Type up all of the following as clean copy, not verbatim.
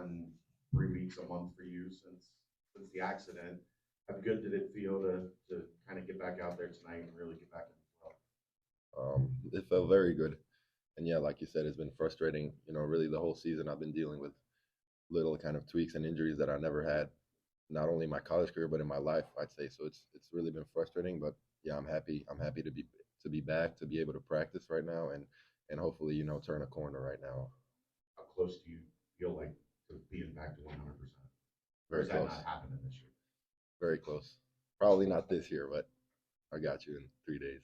gone 3 weeks, a month for you since the accident. How good did it feel to kind of get back out there tonight and really get back in the flow? It felt very good. And yeah, like you said, it's been frustrating. Really the whole season I've been dealing with little kind of tweaks and injuries that I never had, not only in my college career but in my life, I'd say. So it's really been frustrating, but yeah, I'm happy. I'm happy to be back, to be able to practice right now, and hopefully turn a corner right now. How close do you feel like to being back to 100%? Or Very is that close. not happening this year? Very close. Probably not this year, but I got you in 3 days.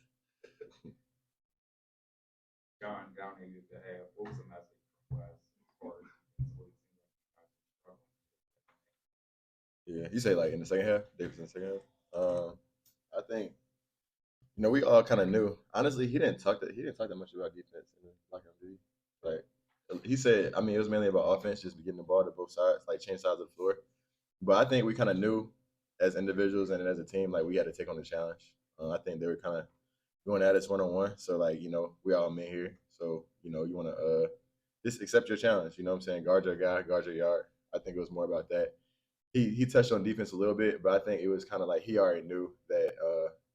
John, down needed to have, what was the message from Wes as far as what it seemed like you guys were struggling? Yeah, you say like in the second half, Davis in the second half. I think we all kind of knew. Honestly, he didn't talk that much about defense in the locker room, did he? Like he said, I mean, it was mainly about offense, just getting the ball to both sides, like change sides of the floor. But I think we kind of knew as individuals and as a team, like we had to take on the challenge. I think they were kind of going at us one on one. So like we all men here, so you want to just accept your challenge. You know what I'm saying? Guard your guy, guard your yard. I think it was more about that. He touched on defense a little bit, but I think it was kind of like he already knew that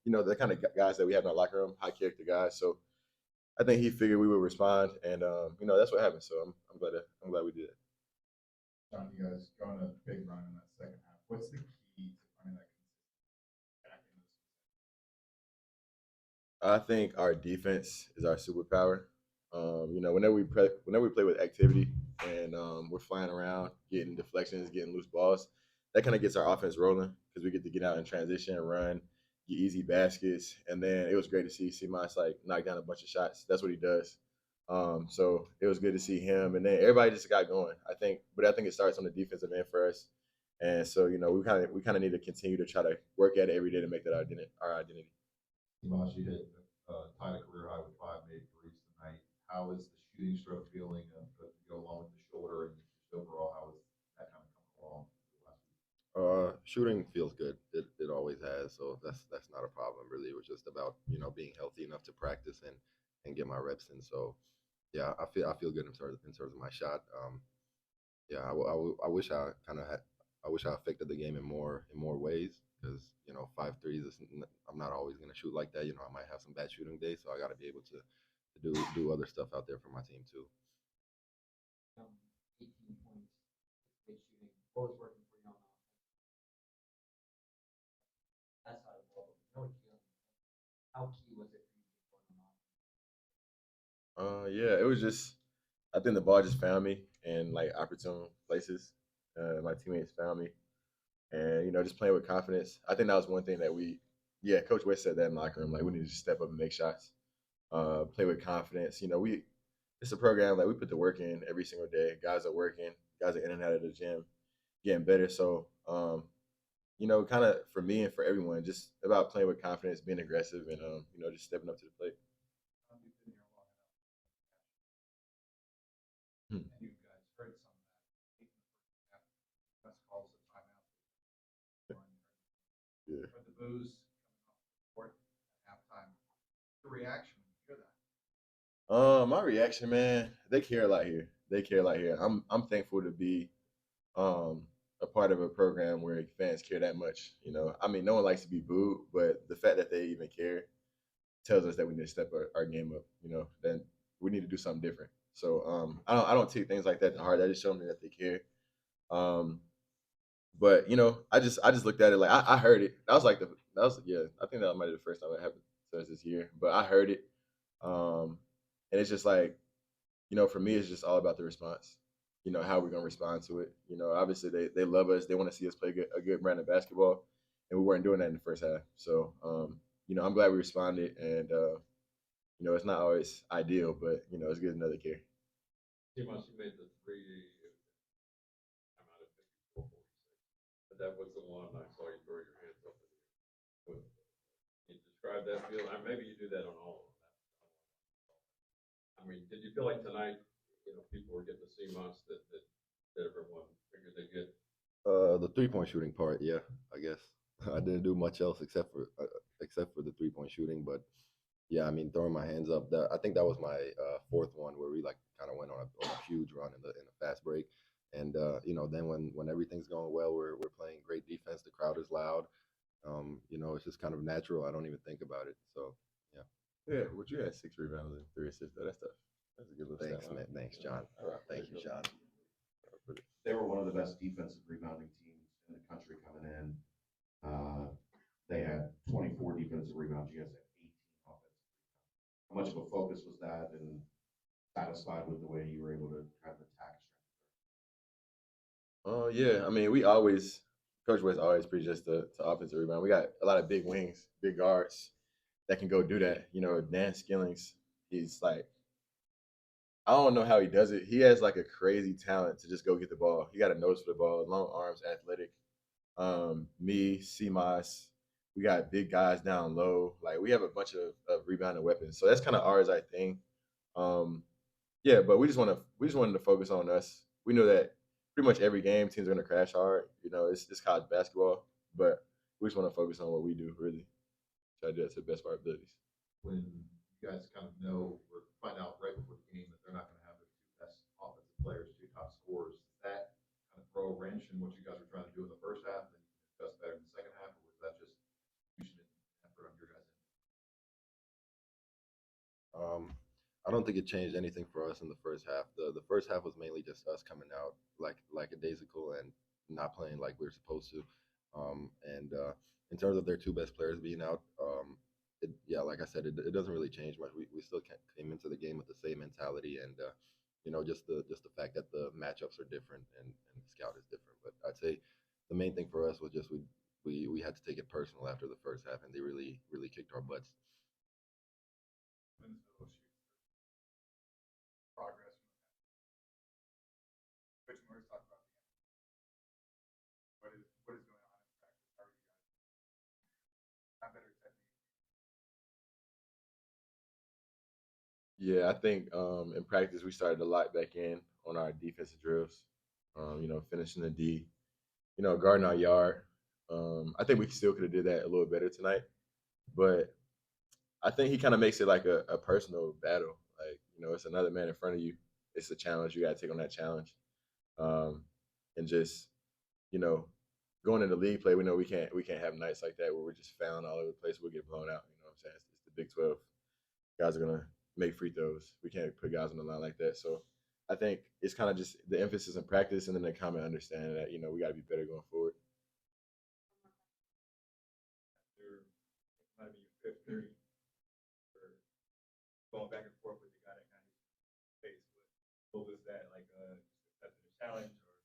the kind of guys that we have in our locker room, high character guys. So I think he figured we would respond, and that's what happened. So I'm glad we did it. John, you guys going a big run in that second half. What's the key to finding that consistency back in this? I think our defense is our superpower. Whenever we play with activity and we're flying around, getting deflections, getting loose balls, that kind of gets our offense rolling because we get to get out in transition, run, get easy baskets, and then it was great to see Simas like knock down a bunch of shots. That's what he does. So it was good to see him, and then everybody just got going. I think it starts on the defensive end for us, and so we kind of need to continue to try to work at it every day to make that our identity. Simas, you hit tied a career high with 5 made threes tonight. How is the shooting stroke feeling to go along with the shoulder, and just overall, how is that kind of coming along the last week? Shooting feels good. It always has, so that's not a problem really. It was just about being healthy enough to practice and get my reps in. So yeah, I feel good in terms of my shot. Yeah, I wish I wish I affected the game in more ways because 5 threes I'm not always gonna shoot like that. I might have some bad shooting days, so I got to be able to do other stuff out there for my team too. 18 points, good shooting. What was working for you on that side of the ball? But we know what how key was it for you to get going on Yeah, it was just I think the ball just found me in like opportune places. My teammates found me, and just playing with confidence. I think that was one thing that yeah, Coach West said that in the locker room. Like we need to just step up and make shots, play with confidence. It's a program that we put the work in every single day. Guys are working, guys are in and out of the gym, getting better. So, kind of for me and for everyone, just about playing with confidence, being aggressive, and just stepping up to the plate. You've been here long enough, Hmm. and you guys heard some of that. Even the first half, Wes calls the timeout. Yeah. But the booze coming off the court at halftime. The reaction when you hear that. My reaction, man, they care a lot here. They care a lot here. I'm thankful to be um a part of a program where fans care that much. I mean, no one likes to be booed, but the fact that they even care tells us that we need to step our game up. Then we need to do something different. So I don't take things like that to heart. That just shows me that they care. Um, but I just looked at it like I heard it. Yeah. I think that might be the first time it happened to us this year. But I heard it, and it's just like for me, it's just all about the response. How we're gonna respond to it. Obviously they love us. They want to see us play a good brand of basketball, and we weren't doing that in the first half. So I'm glad we responded, and it's not always ideal, but it's good to know they care. Simas, you made the three. I'm out of 54, 46. But that was the one I saw you throw your hands up in the air. Can you describe that feel? Maybe you do that on all of them. I mean, did you feel like tonight, people were getting the Simas that everyone figured they'd get? The 3-point shooting part, yeah, I guess I didn't do much else except for the 3-point shooting, but yeah, I mean, throwing my hands up. I think that was my fourth one where we like kind of went on a huge run in the fast break, And you know, then when everything's going well, we're playing great defense. The crowd is loud. You know, it's just kind of natural. I don't even think about it. So yeah. Yeah, but you had 6 rebounds and 3 assists. That's tough. That's a good little Thanks, stat line. man. Thanks, John. Thank you, John. They were one of the best defensive rebounding teams in the country coming in. They had 24 defensive rebounds. You guys had 18 offensive rebounds. How much of a focus was that, and satisfied with the way you were able to kind of attack? Oh yeah, I mean, Coach West always preached us to offensive rebound. We got a lot of big wings, big guards that can go do that. You know, Dan Skillings, he's like, I don't know how he does it. He has like a crazy talent to just go get the ball. He got a nose for the ball, long arms, athletic. Me, Simas, we got big guys down low. Like we have a bunch of rebounding weapons. So that's kind of ours, I think. Yeah, but we just wanted to focus on us. We know that pretty much every game teams are gonna crash hard. You know, it's college basketball, but we just want to focus on what we do, really. Try to do that to the best of our abilities. When you guys kind of know or find out right before the game that they're not going to have their 2 best offensive players, 2 top scorers, does that kind of throw a wrench in what you guys were trying to do in the first half, and you can adjust better in the second half, or was that just execution and effort on your guys' end? I don't think it changed anything for us in the first half. The first half was mainly just us coming out like a daisical and not playing like we were supposed to. And in terms of their 2 best players being out, yeah, like I said, it doesn't really change much. We still came into the game with the same mentality, and you know, just the fact that the matchups are different and the scout is different. But I'd say the main thing for us was just we had to take it personal after the first half, and they really kicked our butts. Evansville shoots progress from the past. Coach Morris talked about the end. What is going on in practice? How are you guys? Not better technique. Yeah, I think in practice we started to lock back in on our defensive drills. You know, finishing the D, you know, guarding our yard. I think we still could have did that a little better tonight, but I think he kind of makes it like a personal battle. Like, you know, it's another man in front of you. It's a challenge. You got to take on that challenge, and just, you know, going into league play, we know we can't have nights like that where we're just fouling all over the place. We'll get blown out. You know what I'm saying? It's the Big 12. Guys are gonna make free throws. We can't put guys on the line like that. So I think it's kind of just the emphasis in practice, and then the common understanding that, you know, we got to be better going forward. There might be your 5th period. Going back and forth with the guy that kind of face. What was that like? That's a challenge, or?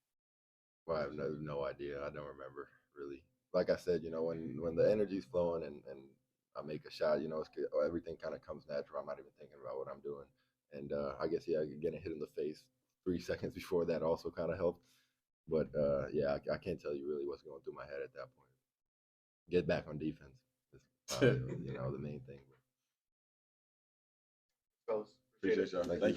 Well, I have no idea. I don't remember really. Like I said, you know, when the energy's flowing and I make a shot, you know, everything kind of comes natural. I'm not even thinking about what I'm doing. And I guess, yeah, getting hit in the face 3 seconds before that also kind of helped. But yeah, I can't tell you really what's going through my head at that point. Get back on defense is probably, you know, the main thing. Fellas, Appreciate y'all. Thank Thank you.